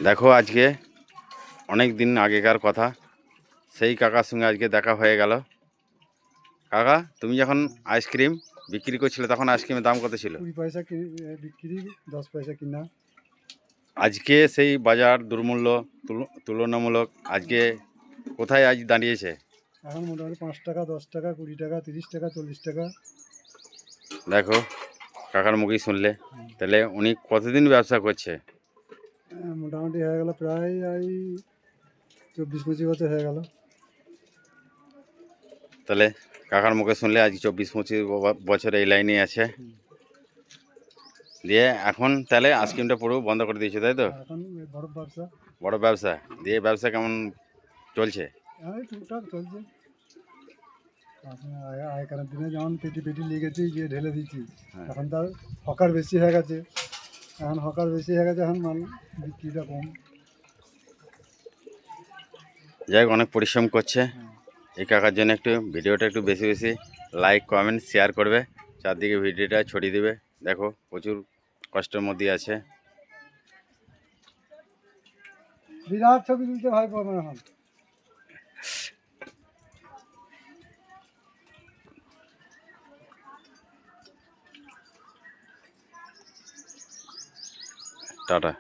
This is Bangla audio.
দেখো আজকে অনেক দিন আগেকার কথা, সেই কাকার সঙ্গে আজকে দেখা হয়ে গেল। কাকা, তুমি যখন আইসক্রিম বিক্রি করছিলে তখন আইসক্রিমের দাম কত ছিল? 20 পয়সা বিক্রি, 10 পয়সা কিনা। আজকে সেই বাজার দুর্মূল্য তুলনামূলক আজকে কোথায় আজ দাঁড়িয়েছে? এখন মোটামুটি 5 টাকা, 10 টাকা, 20 টাকা, 30 টাকা, 40 টাকা। দেখো কাকার মুখেই শুনলে। তাহলে উনি কতদিন ব্যবসা করছে? মোটামুটি হয়ে গেল প্রায় 24-25 বছর হয়ে গেল। তাহলে কাকার মুখে শুনলে আজ 24-25 বছর এই লাইনে আছে। দিয়ে এখন তাহলে আইসক্রিমটা পুরো বন্ধ করে দিয়েছে, তাই তো? এখন বড় ব্যবসা। বড় ব্যবসা দিয়ে ব্যবসা কেমন চলছে? টুকটাক চলছে। আগেকার দিনে যেমন পেটি পেটি লেগেছি গিয়ে ঢেলে দিচ্ছি, এখন তার হকার বেশি হয়ে গেছে। এখন মাল বিক্রিটা কম। যাই হোক, অনেক পরিশ্রম করছে। এই কাকার জন্য একটু ভিডিওটা একটু বেশি বেশি লাইক, কমেন্ট, শেয়ার করবে, চারদিকে ভিডিওটা ছড়িয়ে দিবে। দেখো প্রচুর কষ্টের মধ্যে আছে। বিরাট ছবি তুলতে ভাই পাবো এখন। টাটা।